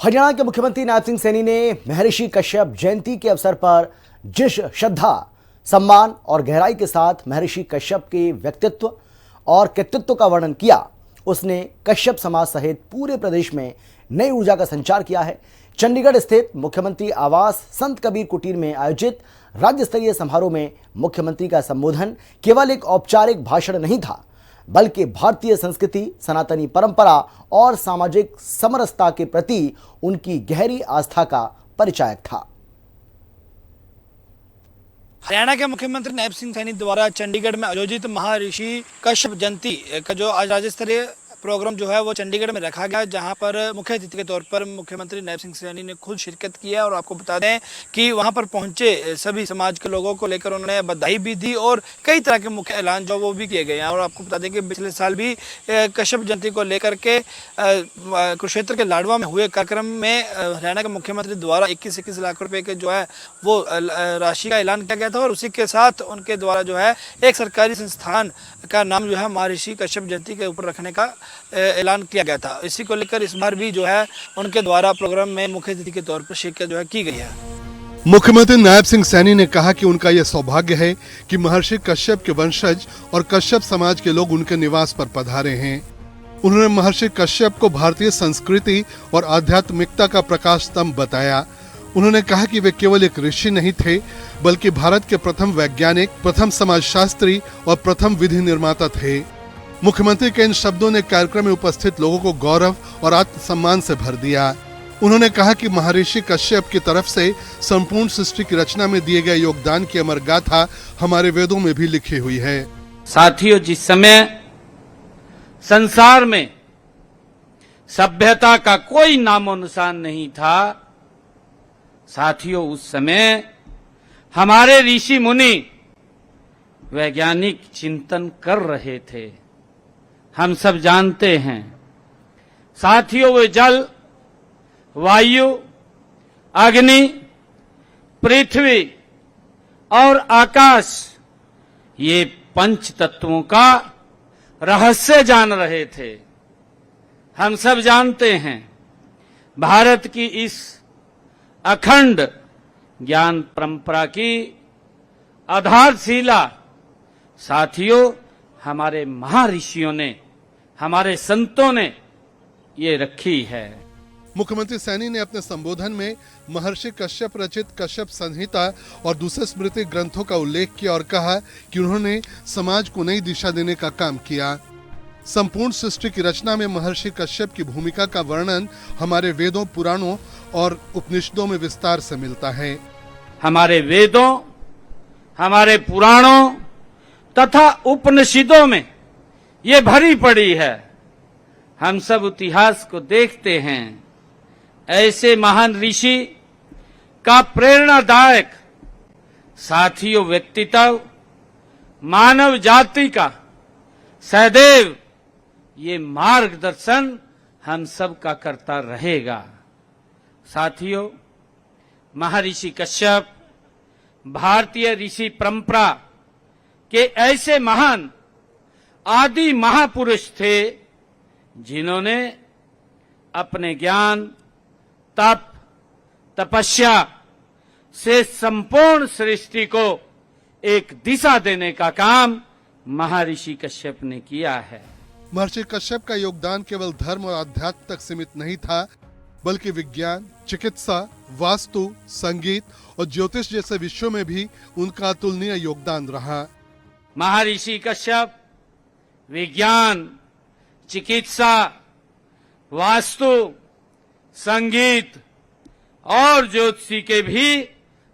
हरियाणा के मुख्यमंत्री नायब सिंह सैनी ने महर्षि कश्यप जयंती के अवसर पर जिस श्रद्धा, सम्मान और गहराई के साथ महर्षि कश्यप के व्यक्तित्व और कृतित्व का वर्णन किया, उसने कश्यप समाज सहित पूरे प्रदेश में नई ऊर्जा का संचार किया है। चंडीगढ़ स्थित मुख्यमंत्री आवास संत कबीर कुटीर में आयोजित राज्य स्तरीय समारोह में मुख्यमंत्री का संबोधन केवल एक औपचारिक भाषण नहीं था, बल्कि भारतीय संस्कृति, सनातनी परंपरा और सामाजिक समरसता के प्रति उनकी गहरी आस्था का परिचायक था। हरियाणा के मुख्यमंत्री नायब सिंह सैनी द्वारा चंडीगढ़ में आयोजित महर्षि कश्यप जयंती का जो आज राज्य स्तरीय प्रोग्राम जो है वो चंडीगढ़ में रखा गया, जहां पर मुख्य अतिथि के तौर पर मुख्यमंत्री नायब सिंह सैनी ने खुद शिरकत किया। और आपको बता दें कि वहां पर पहुंचे सभी समाज के लोगों को लेकर उन्होंने बधाई भी दी और कई तरह के मुख्य ऐलान जो वो भी किए गए हैं। और आपको बता दें कि पिछले साल भी कश्यप जयंती को लेकर के कुरुक्षेत्र के लाडवा में हुए कार्यक्रम में हरियाणा के मुख्यमंत्री द्वारा 21 लाख रुपए के जो है वो राशि का ऐलान किया गया था। और उसी के साथ उनके द्वारा जो है एक सरकारी संस्थान का नाम जो है महर्षि कश्यप जयंती के ऊपर रखने का ऐलान किया गया था। इसी को लेकर इस बार भी जो है उनके द्वारा प्रोग्राम में मुख्य अतिथि के तौर पर शिरकत जो है की गई है। मुख्यमंत्री नायब सिंह सैनी ने कहा कि उनका यह सौभाग्य है कि महर्षि कश्यप के वंशज और कश्यप समाज के लोग उनके निवास पर पधारे हैं। उन्होंने महर्षि कश्यप को भारतीय संस्कृति और आध्यात्मिकता का प्रकाश स्तंभ बताया। उन्होंने कहा कि वे केवल एक ऋषि नहीं थे, बल्कि भारत के प्रथम वैज्ञानिक, प्रथम समाजशास्त्री और प्रथम विधि निर्माता थे। मुख्यमंत्री के इन शब्दों ने कार्यक्रम में उपस्थित लोगों को गौरव और आत्मसम्मान से भर दिया। उन्होंने कहा कि महर्षि कश्यप की तरफ से संपूर्ण सृष्टि की रचना में दिए गए योगदान की अमर गाथा हमारे वेदों में भी लिखी हुई है। साथियों, जिस समय संसार में सभ्यता का कोई नामो निशान नहीं था, साथियों उस समय हमारे ऋषि मुनि वैज्ञानिक चिंतन कर रहे थे। हम सब जानते हैं साथियों, वे जल, वायु, अग्नि, पृथ्वी और आकाश, ये पंच तत्वों का रहस्य जान रहे थे। हम सब जानते हैं भारत की इस अखंड ज्ञान परंपरा की आधारशिला साथियों हमारे महर्षियों ने, हमारे संतों ने ये रखी है। मुख्यमंत्री सैनी ने अपने संबोधन में महर्षि कश्यप रचित कश्यप संहिता और दूसरे स्मृति ग्रंथों का उल्लेख किया और कहा कि उन्होंने समाज को नई दिशा देने का काम किया। संपूर्ण सृष्टि की रचना में महर्षि कश्यप की भूमिका का वर्णन हमारे वेदों, पुराणों और उपनिषदों में विस्तार से मिलता है। हमारे वेदों, हमारे पुराणों तथा उपनिषदों में ये भरी पड़ी है। हम सब इतिहास को देखते हैं, ऐसे महान ऋषि का प्रेरणादायक साथियों व्यक्तित्व मानव जाति का सदैव ये मार्गदर्शन हम सब का करता रहेगा। साथियों, महर्षि कश्यप भारतीय ऋषि परंपरा के ऐसे महान आदि महापुरुष थे जिन्होंने अपने ज्ञान, तप, तपस्या से संपूर्ण सृष्टि को एक दिशा देने का काम महर्षि कश्यप ने किया है। महर्षि कश्यप का योगदान केवल धर्म और अध्यात्म तक सीमित नहीं था, बल्कि विज्ञान, चिकित्सा, वास्तु, संगीत और ज्योतिष जैसे विषयों में भी उनका अतुलनीय योगदान रहा। महर्षि कश्यप विज्ञान, चिकित्सा, वास्तु, संगीत और ज्योतिषी के भी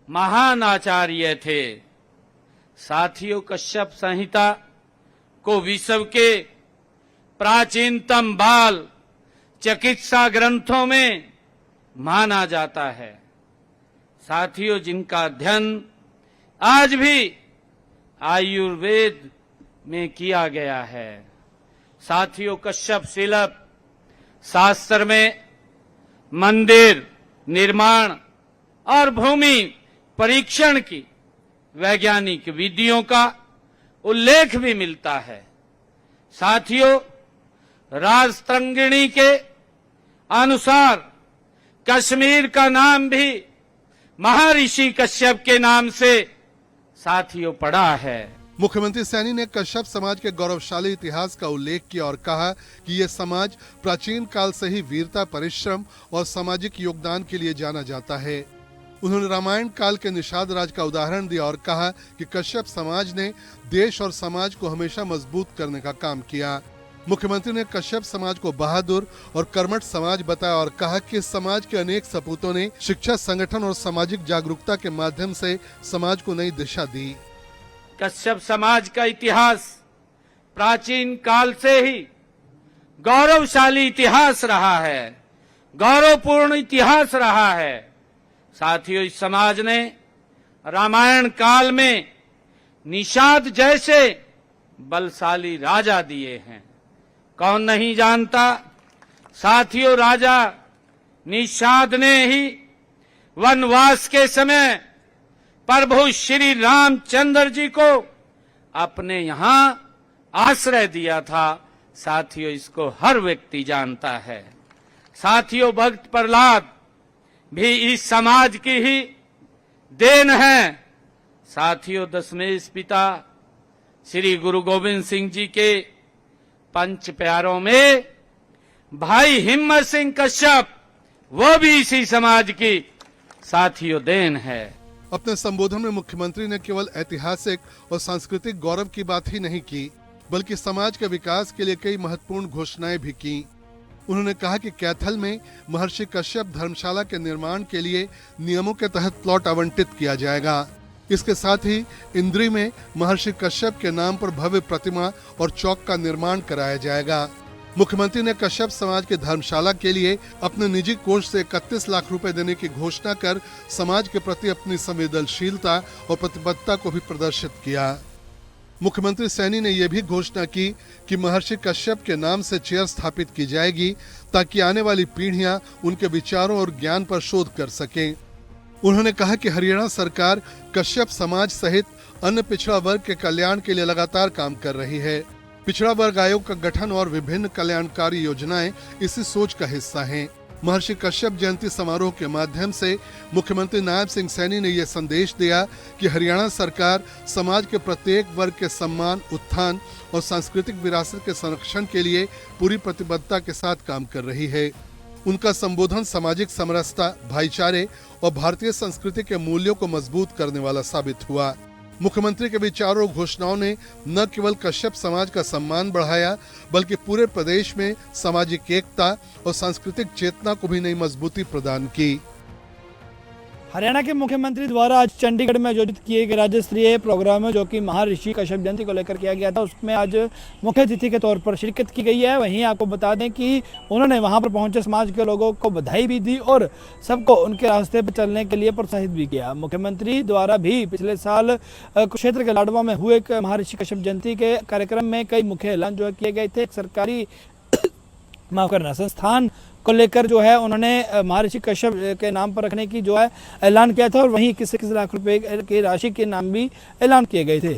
महान आचार्य थे। साथियों, कश्यप संहिता को विश्व के प्राचीनतम बाल चिकित्सा ग्रंथों में माना जाता है। साथियों, जिनका अध्ययन आज भी आयुर्वेद में किया गया है। साथियों, कश्यप शिल्प शास्त्र में मंदिर निर्माण और भूमि परीक्षण की वैज्ञानिक विधियों का उल्लेख भी मिलता है। साथियों, राजतंगिणी के अनुसार कश्मीर का नाम भी महर्षि कश्यप के नाम से साथियों पड़ा है। मुख्यमंत्री सैनी ने कश्यप समाज के गौरवशाली इतिहास का उल्लेख किया और कहा कि यह समाज प्राचीन काल से ही वीरता, परिश्रम और सामाजिक योगदान के लिए जाना जाता है। उन्होंने रामायण काल के निषाद राज का उदाहरण दिया और कहा कि कश्यप समाज ने देश और समाज को हमेशा मजबूत करने का काम किया। मुख्यमंत्री ने कश्यप समाज को बहादुर और कर्मठ समाज बताया और कहा कि इस समाज के अनेक सपूतों ने शिक्षा, संगठन और सामाजिक जागरूकता के माध्यम से समाज को नई दिशा दी। कश्यप समाज का इतिहास प्राचीन काल से ही गौरवशाली इतिहास रहा है, गौरवपूर्ण इतिहास रहा है। साथियों, इस समाज ने रामायण काल में निषाद जैसे बलशाली राजा दिए हैं। कौन नहीं जानता साथियों, राजा निषाद ने ही वनवास के समय प्रभु श्री रामचंद्र जी को अपने यहां आश्रय दिया था। साथियों, इसको हर व्यक्ति जानता है। साथियों, भक्त प्रहलाद भी इस समाज की ही देन है। साथियों, दशमेश पिता श्री गुरु गोविंद सिंह जी के पंच प्यारों में भाई हिम्मत सिंह कश्यप, वो भी इसी समाज की साथियों देन है। अपने संबोधन में मुख्यमंत्री ने केवल ऐतिहासिक और सांस्कृतिक गौरव की बात ही नहीं की, बल्कि समाज के विकास के लिए कई महत्वपूर्ण घोषणाएं भी की। उन्होंने कहा कि कैथल में महर्षि कश्यप धर्मशाला के निर्माण के लिए नियमों के तहत प्लॉट आवंटित किया जाएगा। इसके साथ ही इंद्री में महर्षि कश्यप के नाम पर भव्य प्रतिमा और चौक का निर्माण कराया जाएगा। मुख्यमंत्री ने कश्यप समाज के धर्मशाला के लिए अपने निजी कोष से 31 लाख रुपए देने की घोषणा कर समाज के प्रति अपनी संवेदनशीलता और प्रतिबद्धता को भी प्रदर्शित किया। मुख्यमंत्री सैनी ने यह भी घोषणा की कि महर्षि कश्यप के नाम से चेयर स्थापित की जाएगी ताकि आने वाली पीढ़ियां उनके विचारों और ज्ञान पर शोध कर सकें। उन्होंने कहा कि हरियाणा सरकार कश्यप समाज सहित अन्य पिछड़ा वर्ग के कल्याण के लिए लगातार काम कर रही है। पिछड़ा वर्ग आयोग का गठन और विभिन्न कल्याणकारी योजनाएं इसी सोच का हिस्सा हैं। महर्षि कश्यप जयंती समारोह के माध्यम से मुख्यमंत्री नायब सिंह सैनी ने यह संदेश दिया कि हरियाणा सरकार समाज के प्रत्येक वर्ग के सम्मान, उत्थान और सांस्कृतिक विरासत के संरक्षण के लिए पूरी प्रतिबद्धता के साथ काम कर रही है। उनका संबोधन सामाजिक समरसता, भाईचारे और भारतीय संस्कृति के मूल्यों को मजबूत करने वाला साबित हुआ। मुख्यमंत्री के विचारों और घोषणाओं ने न केवल कश्यप समाज का सम्मान बढ़ाया, बल्कि पूरे प्रदेश में सामाजिक एकता और सांस्कृतिक चेतना को भी नई मजबूती प्रदान की। हरियाणा के मुख्यमंत्री द्वारा आज चंडीगढ़ में आयोजित किए गए राज्य स्तरीय प्रोग्राम में जो कि महर्षि कश्यप जयंती को लेकर किया गया था, उसमें आज मुख्य अतिथि के तौर पर शिरकत की गई है। वहीं आपको बता दें कि उन्होंने वहां पर पहुंचे समाज के लोगों को बधाई भी दी और सबको उनके रास्ते पर चलने के लिए प्रोत्साहित भी किया। मुख्यमंत्री द्वारा भी पिछले साल कुरुक्षेत्र के लाडवा में हुए महर्षि कश्यप जयंती के कार्यक्रम में कई मुख्य ऐलान जो किए गए थे। सरकारी संस्थान को लेकर जो है उन्होंने महर्षि कश्यप के नाम पर रखने की जो है ऐलान किया था और वहीं किसी लाख रुपए की राशि के नाम भी ऐलान किए गए थे।